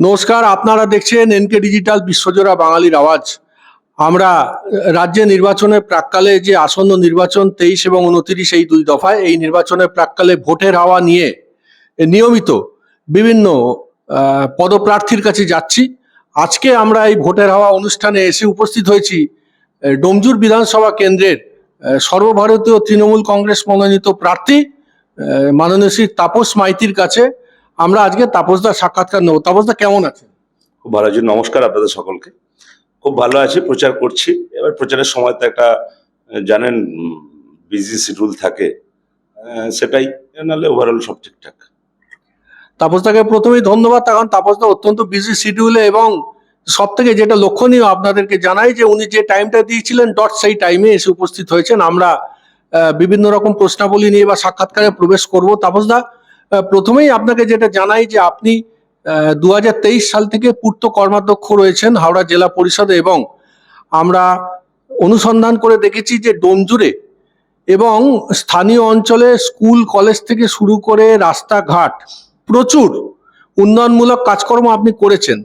নমস্কার, আপনারা দেখছেন এনকে ডিজিটাল বিশ্বজোড়া বাঙালির আওয়াজ। আমরা রাজ্যে নির্বাচনের প্রাক্কালে যে আসন্ন নির্বাচন 23 এবং 29 এই দুই দফায় এই নির্বাচনের প্রাক্কালে ভোটের হাওয়া নিয়ে নিয়মিত বিভিন্ন পদপ্রার্থীর কাছে যাচ্ছি। আজকে আমরা এই ভোটের হাওয়া অনুষ্ঠানে এসে উপস্থিত হয়েছি ডোমজুর বিধানসভা কেন্দ্রের সর্বভারতীয় তৃণমূল কংগ্রেস মনোনীত প্রার্থী মাননীয় শ্রী তাপস মাইতির কাছে। আমরা আজকে তাপসদার সাক্ষাৎকার নেব। তাপসদা, কেমন আছেন? খুব ভালো আছি, নমস্কার আপনাদের সকলকে। খুব ভালো আছি, প্রচার করছি। এবার প্রচারের সময় তো একটা জানেন বিজি শিডিউল থাকে, সেটাই, নাহলে ওভারঅল সব ঠিকঠাক। তাপসদাকে প্রথমেই ধন্যবাদ। কারণ তাপসদা অত্যন্ত বিজি শিডিউলে, এবং সব থেকে যেটা লক্ষণীয় আপনাদেরকে জানাই যে উনি যে টাইমটা দিয়েছিলেন ডট সেই টাইমে এসে উপস্থিত হয়েছেন। আমরা বিভিন্ন রকম প্রশ্নাবলী নিয়ে বা সাক্ষাৎকারে প্রবেশ করব। তাপসদা, প্রথমেই আপনাকে যেটা জানাই যে আপনি 2023 সাল থেকে পূর্ত কর্মাধ্যক্ষ রয়েছেন হাওড়া জেলা পরিষদে, এবং আমরা অনুসন্ধান করে দেখেছি যে ডোমজুড়ে এবং স্থানীয় অঞ্চলে স্কুল কলেজ থেকে শুরু করে রাস্তাঘাট প্রচুর উন্নয়নমূলক কাজকর্ম আপনি করেছেন।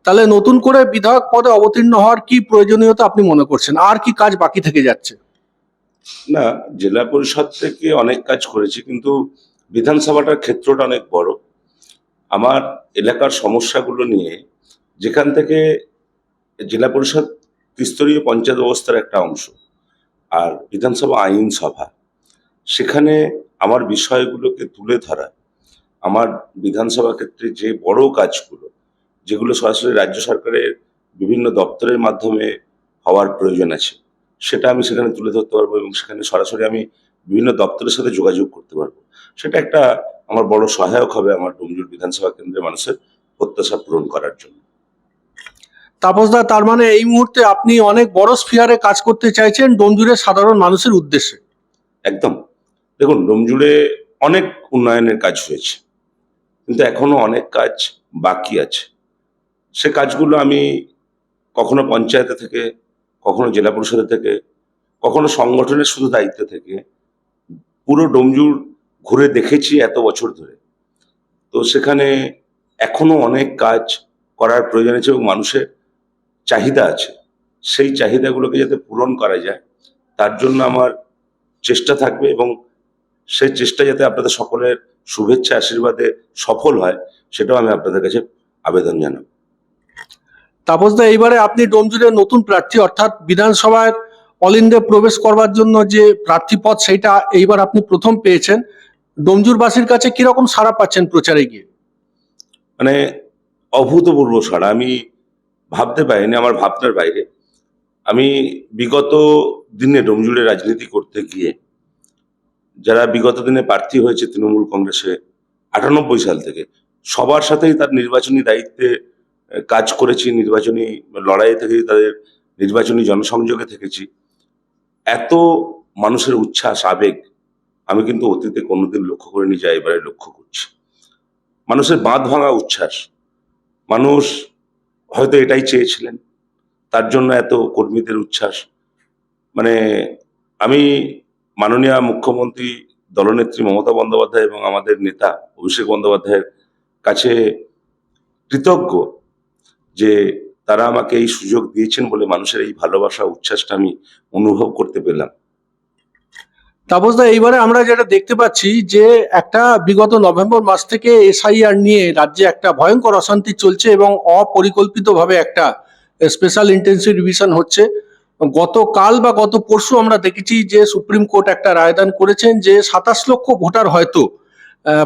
তাহলে নতুন করে বিধায়ক পদে অবতীর্ণ হওয়ার কি প্রয়োজনীয়তা আপনি মনে করছেন? আর কি কাজ বাকি থেকে যাচ্ছে? না, জেলা পরিষদ থেকে অনেক কাজ করেছি, কিন্তু বিধানসভাটার ক্ষেত্রটা অনেক বড়। আমার এলাকার সমস্যাগুলো নিয়ে, যেখান থেকে জেলা পরিষদ ত্রিস্তরীয় পঞ্চায়েত ব্যবস্থার একটা অংশ, আর বিধানসভা আইন সভা, সেখানে আমার বিষয়গুলোকে তুলে ধরা, আমার বিধানসভা ক্ষেত্রে যে বড় কাজগুলো, যেগুলো সরাসরি রাজ্য সরকারের বিভিন্ন দপ্তরের মাধ্যমে হওয়ার প্রয়োজন আছে, সেটা আমি সেখানে তুলে ধরতে পারবো, এবং সেখানে সরাসরি আমি বিভিন্ন দপ্তরের সাথে যোগাযোগ করতে পারবো। সেটা একটা আমার বড় সহায়ক হবে আমার ডোমজুর বিধানসভা কেন্দ্রের মানুষের প্রত্যাশা পূরণ করার জন্য। তাপসদা, তার মানে এই মুহূর্তে আপনি অনেক বড় স্ফিয়ারে কাজ করতে চাইছেন ডোমজুড়ের সাধারণ মানুষের উদ্দেশ্যে। একদম। দেখুন, ডোমজুড়ে অনেক উন্নয়নের কাজ হয়েছে, কিন্তু এখনো অনেক কাজ বাকি আছে। সে কাজগুলো আমি কখনো পঞ্চায়েতে থেকে, কখনো জেলা পরিষদের থেকে, কখনো সংগঠনের শুধু দায়িত্ব থেকে পুরো ডোমজুর ঘুরে দেখেছি এত বছর ধরে। তো সেখানে এখনো অনেক কাজ করার প্রয়োজন আছে, এবং মানুষের চাহিদা আছে। সেই চাহিদাগুলোকে যাতে পূরণ করা যায়, তার জন্য আমার চেষ্টা থাকবে, এবং সেই চেষ্টা যাতে আপনাদের সকলের শুভেচ্ছা আশীর্বাদে সফল হয়, সেটাও আমি আপনাদের কাছে আবেদন জানাবো। তাপসদা, এইবারে আপনি ডোমজুড়ের নতুন প্রার্থী, অর্থাৎ বিধানসভায় অল ইন্ডিয়া প্রবেশ করবার জন্য যে প্রার্থী পদ, সেইটা এইবার আপনি প্রথম পেয়েছেন। ডোমজুরবাসীর কাছে কিরকম সাড়া পাচ্ছেন প্রচারে গিয়ে? মানে অভূতপূর্ব সাড়া, আমি ভাবতে পারিনি, আমার ভাবনার বাইরে। আমি বিগত দিনে ডোমজুড়ে রাজনীতি করতে গিয়ে যারা বিগত দিনে প্রার্থী হয়েছে তৃণমূল কংগ্রেসে 98 সাল থেকে, সবার সাথেই তার নির্বাচনী দায়িত্বে কাজ করেছি, নির্বাচনী লড়াই থেকে তাদের নির্বাচনী জনসংযোগে থেকেছি। এত মানুষের উচ্ছ্বাস, আবেগ আমি কিন্তু অতীতে কোনোদিন লক্ষ্য করিনি, যা এবারে লক্ষ্য করছি। মানুষের বাঁধ ভাঙা উচ্ছ্বাস। মানুষ হয়তো এটাই চেয়েছিলেন, তার জন্য এত কর্মীদের উচ্ছ্বাস। মানে আমি মাননীয় মুখ্যমন্ত্রী দলনেত্রী মমতা বন্দ্যোপাধ্যায় এবং আমাদের নেতা অভিষেক বন্দ্যোপাধ্যায়ের কাছে কৃতজ্ঞ যে তারা আমাকে এই সুযোগ দিয়েছেন বলে মানুষের এই ভালোবাসা, উচ্ছ্বাসটা আমি অনুভব করতে পেলাম। তাপসদা, এইবারে আমরা যেটা দেখতে পাচ্ছি যে একটা বিগত নভেম্বর মাস থেকে এসআইআর নিয়ে রাজ্যে একটা ভয়ঙ্কর অশান্তি চলছে, এবং অপরিকল্পিতভাবে একটা স্পেশাল ইন্টেন্সিভ রিভিশন হচ্ছে। গতকাল বা গত পরশু আমরা দেখেছি যে সুপ্রিম কোর্ট একটা রায়দান করেছেন যে 27 লক্ষ ভোটার হয়তো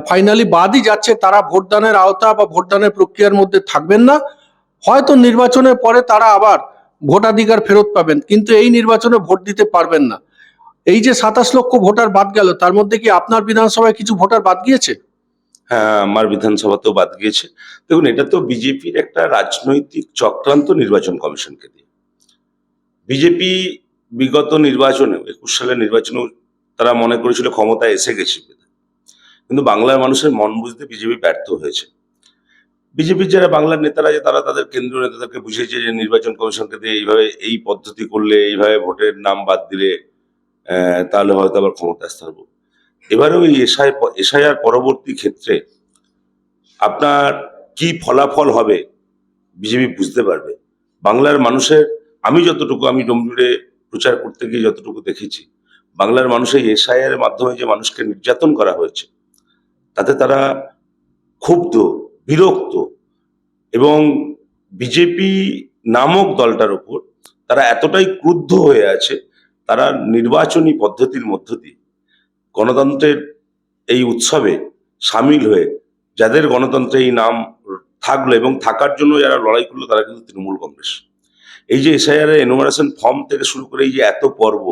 ফাইনালি বাদই যাচ্ছে, তারা ভোটদানের আওতা বা ভোটদানের প্রক্রিয়ার মধ্যে থাকবেন না। হয়তো নির্বাচনের পরে তারা আবার ভোটাধিকার ফেরত পাবেন, কিন্তু এই নির্বাচনে ভোট দিতে পারবেন না। এই যে 27 লক্ষ ভোটার বাদ গেল, তার মধ্যে কি আপনার বিধানসভায় কিছু ভোটার বাদ গিয়েছে? হ্যাঁ, আমার বিধানসভাতেও বাদ গিয়েছে। দেখুন, এটা তো বিজেপির একটা রাজনৈতিক চক্রান্ত নির্বাচন কমিশনকে দিয়ে। বিজেপি বিগত নির্বাচনে 21 সালের নির্বাচনেও তারা মনে করেছিল ক্ষমতায় এসে গেছে, কিন্তু বাংলার মানুষের মন বুঝতে বিজেপি ব্যর্থ হয়েছে। বিজেপির যারা বাংলার নেতারা আছে, তারা তাদের কেন্দ্রীয় নেতাদেরকে বুঝিয়েছে যে নির্বাচন কমিশনকে দিয়ে এইভাবে, এই পদ্ধতি করলে, এইভাবে ভোটের নাম বাদ দিলে তাহলে হয়তো আবার ক্ষমতা আসতে পারবো। এবারেও এই এসআইআর পরবর্তী ক্ষেত্রে আপনার কি ফলাফল হবে বিজেপি বুঝতে পারবে। বাংলার মানুষের, আমি ডোমজুড়ে প্রচার করতে গিয়ে যতটুকু দেখেছি, বাংলার মানুষের এসআইআর এর মাধ্যমে যে মানুষকে নির্যাতন করা হয়েছে তাতে তারা ক্ষুব্ধ, বিরক্ত, এবং বিজেপি নামক দলটার উপর তারা এতটাই ক্রুদ্ধ হয়ে আছে, তারা নির্বাচনী পদ্ধতির মধ্য দিয়ে গণতন্ত্রের এই উৎসবে সামিল হয়ে, যাদের গণতন্ত্রে এই নাম থাকলো এবং থাকার জন্য যারা লড়াই করলো তারা কিন্তু তৃণমূল কংগ্রেস। এই যে এসআইআর এর এনুমারেশন ফর্ম থেকে শুরু করে এই যে এত পর্ব,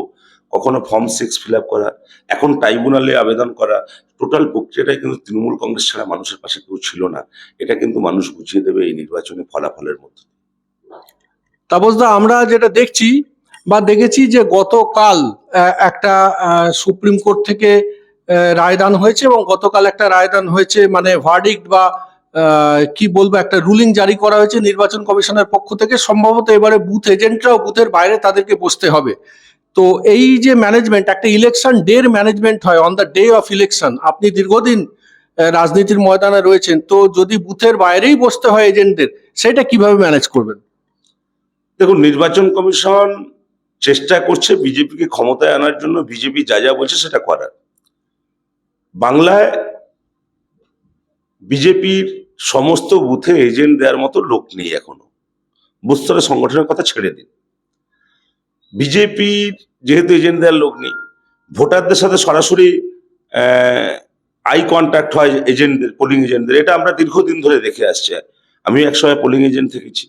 কখনো ফর্ম 6 ফিল আপ করা, এখন ট্রাইব্যুনালে আবেদন করা, টোটাল প্রক্রিয়াটাই কিন্তু তৃণমূল কংগ্রেস ছাড়া মানুষের পাশে কেউ ছিল না। এটা কিন্তু মানুষ বুঝিয়ে দেবে এই নির্বাচনী ফলাফলের মধ্যে। তাপসদা, আমরা যেটা দেখছি বা দেখেছি যে গতকাল একটা সুপ্রিম কোর্ট থেকে রায়দান হয়েছে, এবং গতকাল একটা রায়দান হয়েছে, মানে ভার্ডিক্ট বা কি বলবো, একটা রুলিং জারি করা হয়েছে নির্বাচন কমিশনের পক্ষ থেকে। সম্ভবত এবারে বুথ এজেন্টরাও বুথের বাইরে তাদেরকে বসতে হবে। তো এই যে ম্যানেজমেন্ট, একটা ইলেকশন ডের ম্যানেজমেন্ট হয় on the day of election. আপনি দীর্ঘদিন রাজনীতির ময়দানে রয়েছেন, তো যদি বুথের বাইরেই বসতে হয় এজেন্টদের, সেটা কিভাবে ম্যানেজ করবেন? দেখুন, নির্বাচন কমিশন চেষ্টা করছে বিজেপিকে ক্ষমতায় আনার জন্য, বিজেপি যা যা বলছে সেটা করার। বাংলায় বিজেপির সমস্ত বুথে এজেন্ট দেওয়ার মতো লোক নেই এখনো। বুথ স্তরে সংগঠনের কথা ছেড়ে দিন, বিজেপির যেহেতু এজেন্ট দেওয়ার লোক নেই, ভোটারদের সাথে সরাসরি আই কন্ট্যাক্ট হয় এজেন্টদের, পোলিং এজেন্টদের। এটা আমরা দীর্ঘদিন ধরে দেখে আসছি, আমি একসময় পোলিং এজেন্ট থেকেছি।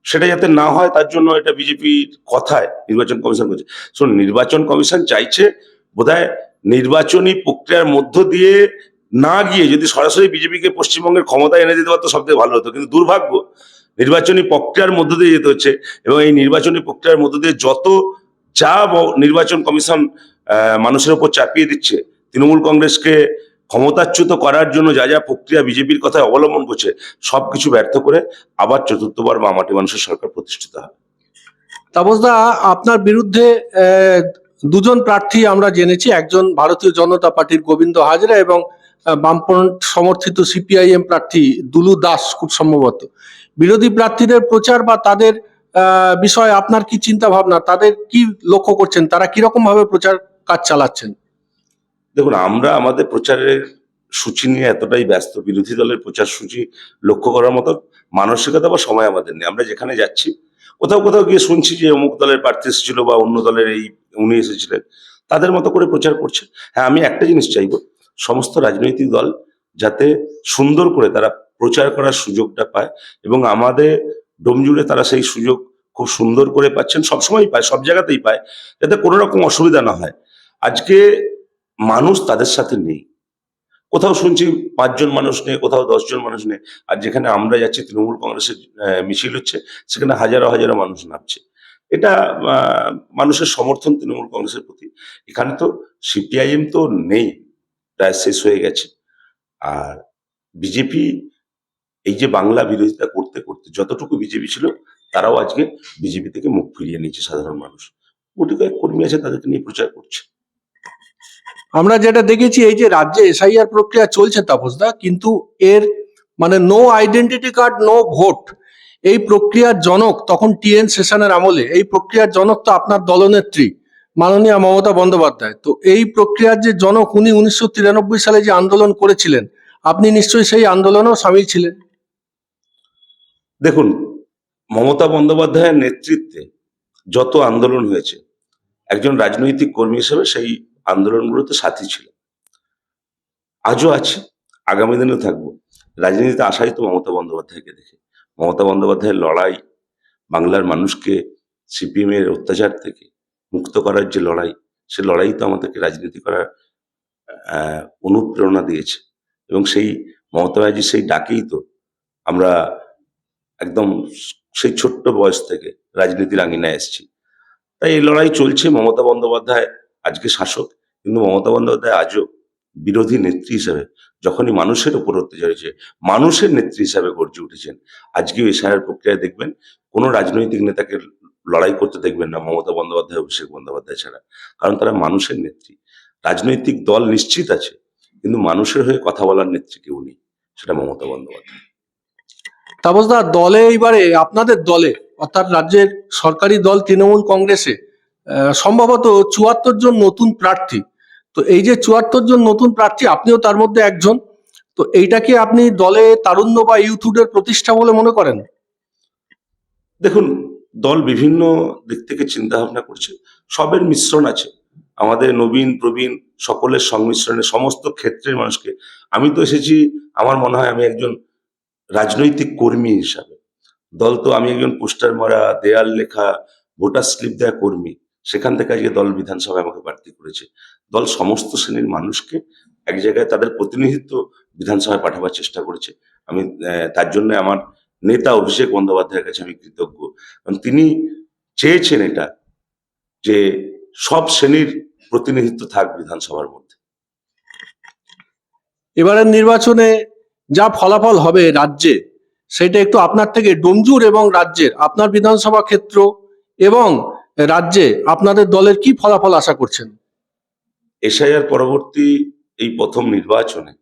সেটা যাতে না হয় তার জন্য এটা বিজেপির কথায় নির্বাচন কমিশন করছে। নির্বাচন কমিশন চাইছে বোধহয় নির্বাচনী প্রক্রিয়ার মধ্য দিয়ে না গিয়ে যদি সরাসরি বিজেপিকে পশ্চিমবঙ্গের ক্ষমতায় এনে দিতে পারতো সবথেকে ভালো হতো, কিন্তু দুর্ভাগ্য নির্বাচনী প্রক্রিয়ার মধ্য দিয়ে যেতে হচ্ছে। এবং এই নির্বাচনী প্রক্রিয়ার মধ্য দিয়ে যত যা নির্বাচন কমিশন মানুষের উপর চাপিয়ে দিচ্ছে, তৃণমূল কংগ্রেসকে ক্ষমতাচ্যুত করার জন্য যা যা প্রক্রিয়া বিজেপির কথায় অবলম্বন করছে, সবকিছু ব্যর্থ করে আবার চতুর্থবার মাটি মানুষের সরকার প্রতিষ্ঠিত হয়। তাপসদা, আপনার বিরুদ্ধে দুজন প্রার্থী আমরা জেনেছি, একজন ভারতীয় জনতা পার্টির গোবিন্দ হাজরা এবং বামপন্থ সমর্থিত সিপিআইএম প্রার্থী দুলু দাস খুব সম্ভবত। বিরোধী প্রার্থীদের প্রচার বা তাদের বিষয়ে আপনার কি চিন্তা ভাবনা, তাদের কি লক্ষ্য করছেন, তারা কিরকম ভাবে প্রচার কাজ চালাচ্ছেন? দেখুন, আমরা আমাদের প্রচারের সূচি নিয়ে এতটাই ব্যস্ত, বিরোধী দলের প্রচার সূচি লক্ষ্য করার মতো মানসিকতা বা সময় আমাদের নেই। আমরা যেখানে যাচ্ছি, কোথাও কোথাও গিয়ে শুনছি যে অমুক দলের প্রার্থী এসেছিল বা অন্য দলের এই উনি এসেছিলেন, তাদের মতো করে প্রচার করছে। হ্যাঁ, আমি একটা জিনিস চাইবো, সমস্ত রাজনৈতিক দল যাতে সুন্দর করে তারা প্রচার করার সুযোগটা পায়, এবং আমাদের ডোমজুড়ে তারা সেই সুযোগ খুব সুন্দর করে পাচ্ছেন, সবসময় পায়, সব জায়গাতেই পায়, যাতে কোনো রকম অসুবিধা না হয়। আজকে মানুষ তাদের সাথে নেই, কোথাও শুনছি 5 জন মানুষ নেই, কোথাও 10 জন মানুষ নেই। আর যেখানে আমরা যাচ্ছি, তৃণমূল কংগ্রেসের মিছিল হচ্ছে, সেখানে হাজারো হাজারো মানুষ নামছে। এটা মানুষের সমর্থন তৃণমূল কংগ্রেসের প্রতি। এখানে তো সিপিআইএম তো নেই, প্রায় শেষ হয়ে গেছে। আর বিজেপি এই যে বাংলা বিরোধিতা করতে করতে যতটুকু বিজেপি ছিল, তারাও আজকে বিজেপি থেকে মুখ ফিরিয়ে নিয়েছে সাধারণ মানুষ। কোটি কয়েক কর্মী আছে, তাদেরকে নিয়ে প্রচার করছে। আমরা যেটা দেখেছি, এই যে রাজ্যে এসআইআর প্রক্রিয়া চলছে তাপসদা, কিন্তু এর মানে no identity card no vote, এই প্রক্রিয়ার জনক তখন টিএন সেশনের আমলে এই প্রক্রিয়ার জনক তো আপনার দলনেত্রী মাননীয় মমতা বন্দ্যোপাধ্যায়। তো এই প্রক্রিয়ার যে জনক উনি 1993 সালে যে আন্দোলন করেছিলেন, আপনি নিশ্চয়ই সেই আন্দোলনেও সামিল ছিলেন। দেখুন, মমতা বন্দ্যোপাধ্যায়ের নেতৃত্বে যত আন্দোলন হয়েছে, একজন রাজনৈতিক কর্মী হিসেবে সেই আন্দোলনগুলোতে সাথী ছিল, আজও আছে, আগামী দিনেও থাকবো। রাজনীতিতে আসাই তো মমতা বন্দ্যোপাধ্যায়কে দেখে। মমতা বন্দ্যোপাধ্যায়ের লড়াই, বাংলার মানুষকে সিপিএম এর অত্যাচার থেকে মুক্ত করার যে লড়াই, সে লড়াই তো আমাদেরকে রাজনীতি করার অনুপ্রেরণা দিয়েছে। এবং সেই মমতা ব্যানার্জির সেই ডাকেই তো আমরা একদম সেই ছোট্ট বয়স থেকে রাজনীতির আঙিনায় এসেছি। তাই এই লড়াই চলছে। মমতা বন্দ্যোপাধ্যায় আজকে শাসক, কিন্তু মমতা বন্দ্যোপাধ্যায় আজও বিরোধী নেত্রী হিসেবে, যখনই মানুষের উপর অত্যাচার হয়েছে, মানুষের নেত্রী হিসাবে গর্জে উঠেছেন। আজকেও এসআইআর প্রক্রিয়ায় দেখবেন কোনো রাজনৈতিক নেতাকে লড়াই করতে দেখবেন না মমতা বন্দ্যোপাধ্যায়, অভিষেক বন্দ্যোপাধ্যায় ছাড়া। কারণ তারা মানুষের নেত্রী। রাজনৈতিক দল নিশ্চিত আছে, কিন্তু মানুষের হয়ে কথা বলার নেত্রী কেউ নেই, সেটা মমতা বন্দ্যোপাধ্যায়। তাপসদা, দলে এইবারে আপনাদের দলে অর্থাৎ রাজ্যের সরকারি দল তৃণমূল কংগ্রেসে সম্ভবত ৭৪ জন নতুন প্রার্থী। তো এই যে ৭৪ জন নতুন প্রার্থী, আপনিও তার মধ্যে একজন। তো এইটা কি আপনি দলে তারুণ্য বা ইউথহুডের প্রতিষ্ঠা বলে মনে করেন? দেখুন, দল বিভিন্ন দিক থেকে চিন্তা ভাবনা করছে, সবের মিশ্রণ আছে। আমাদের নবীন প্রবীণ সকলের সংমিশ্রণে সমস্ত ক্ষেত্রের মানুষকে, আমি তো এসেছি, আমার মনে হয় আমি একজন রাজনৈতিক কর্মী হিসাবে। দল তো, আমি একজন পোস্টার মারা, দেয়াল লেখা, ভোটার স্লিপ দেওয়া কর্মী। সেখান থেকে আজকে দল বিধানসভায় আমাকে প্রার্থী করেছে। দল সমস্ত শ্রেণীর মানুষকে এক জায়গায় তাদের প্রতিনিধিত্ব বিধানসভায় পাঠাবার চেষ্টা করেছে। আমি তার জন্য আমার নেতা অভিষেক বন্দ্যোপাধ্যায়ের কাছে আমি কৃতজ্ঞ, কারণ তিনি চেয়েছেন এটা, যে সব শ্রেণীর প্রতিনিধিত্ব থাক বিধানসভার মধ্যে। এবারের নির্বাচনে যা ফলাফল হবে রাজ্যে, সেটা একটু আপনার থেকে ডোমজুর এবং রাজ্যের আপনার বিধানসভা ক্ষেত্র এবং রাজ্যে আপনাদের দলের কি ফলাফল আশা করছেন? এসআইআর পরবর্তী এই প্রথম নির্বাচনে,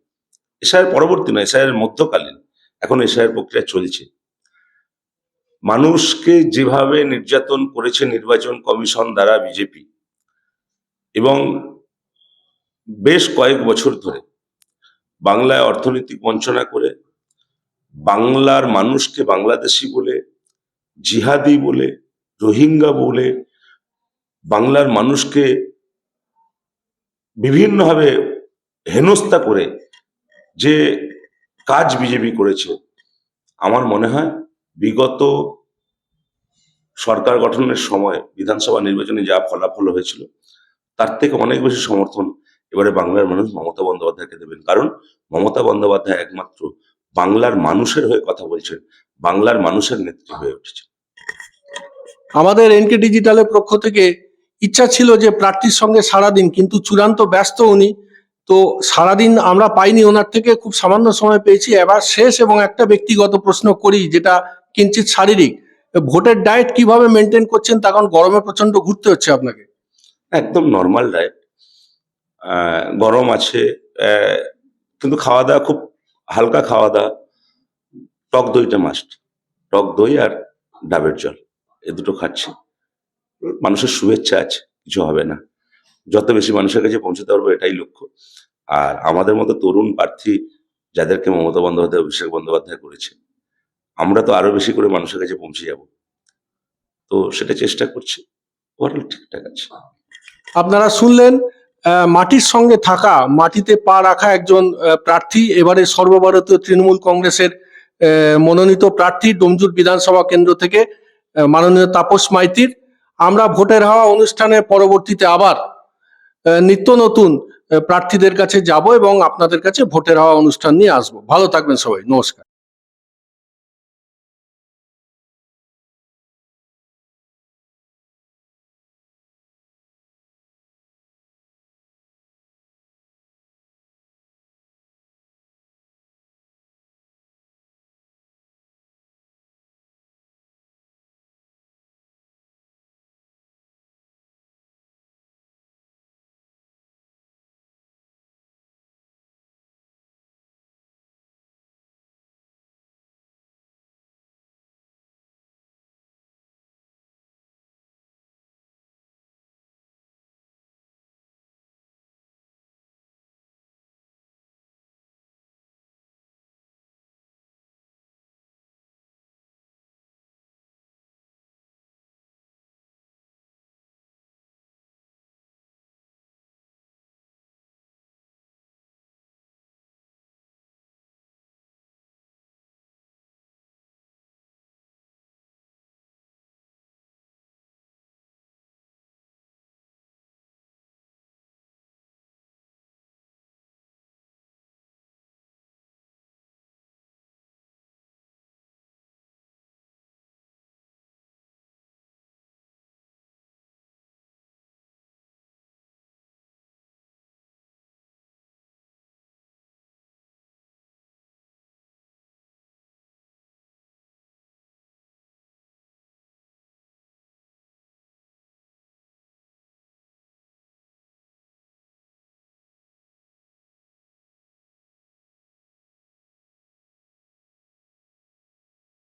এসআইআর পরবর্তী নয়, এসআইআর মধ্যকালীন, এখন এসআইআর প্রক্রিয়া চলছে, মানুষকে যেভাবে নির্যাতন করেছে নির্বাচন কমিশন দ্বারা বিজেপি, এবং বেশ কয়েক বছর ধরে বাংলায় অর্থনৈতিক বঞ্চনা করে, বাংলার মানুষকে বাংলাদেশি বলে, জিহাদি বলে, রোহিঙ্গা বলে, বাংলার মানুষকে বিভিন্নভাবে হেনস্থা করে যে কাজ বিজেপি করেছে, আমার মনে হয় বিগত সরকার গঠনের সময় বিধানসভা নির্বাচনে যা ফলাফল হয়েছিল, তার থেকে অনেক বেশি সমর্থন এবারে বাংলার মানুষ মমতা বন্দ্যোপাধ্যায়কে দেবেন। কারণ মমতা বন্দ্যোপাধ্যায় একমাত্র বাংলার মানুষের হয়ে কথা বলছেন, বাংলার মানুষের নেত্রী হয়ে উঠেছেন। আমাদের এনকে ডিজিটালের পক্ষ থেকে ইচ্ছা ছিল যে প্রার্থীর সঙ্গে সারাদিন, কিন্তু চূড়ান্ত ব্যস্ত উনি, তো সারাদিন আমরা পাইনি ওনার থেকে, খুব সামান্য সময় পেয়েছি। এবার শেষ এবং একটা ব্যক্তিগত প্রশ্ন করি, যেটা কিঞ্চিত শারীরিক। ভোটের ডায়েট কিভাবে মেনটেন করছেন? তখন গরমে প্রচন্ড ঘুরতে হচ্ছে আপনাকে। একদম নর্মাল ডায়েট, গরম আছে, কিন্তু খাওয়া দাওয়া খুব হালকা খাওয়া দাওয়া। টক দইটা মাস্ট, টক দই আর ডাবের জল, এ দুটো খাচ্ছি। মানুষের শুভেচ্ছা আছে, কিছু হবে না, যত বেশি মানুষের কাছে পৌঁছতে পারবো এটাই লক্ষ্য। আর আমাদের মতো তরুণ প্রার্থী যাদেরকে মমতা বন্দ্যোপাধ্যায় অভিষেক বন্দ্যোপাধ্যায় করেছে, আমরা তো আরো বেশি করে মানুষের কাছে পৌঁছে যাব, তো সেটা চেষ্টা করছি। ওভারঅল ঠিকঠাক আছে। আপনারা শুনলেন মাটির সঙ্গে থাকা, মাটিতে পা রাখা একজন প্রার্থী, এবারে সর্বভারতীয় তৃণমূল কংগ্রেসের মনোনীত প্রার্থী ডোমজুর বিধানসভা কেন্দ্র থেকে মাননীয় তাপস মাইতির। আমরা ভোটের হওয়া অনুষ্ঠানের পরবর্তীতে আবার নিত্য নতুন প্রার্থীদের কাছে যাব এবং আপনাদের কাছে ভোটের হওয়া অনুষ্ঠান নিয়ে আসবো। ভালো থাকবেন সবাই, নমস্কার।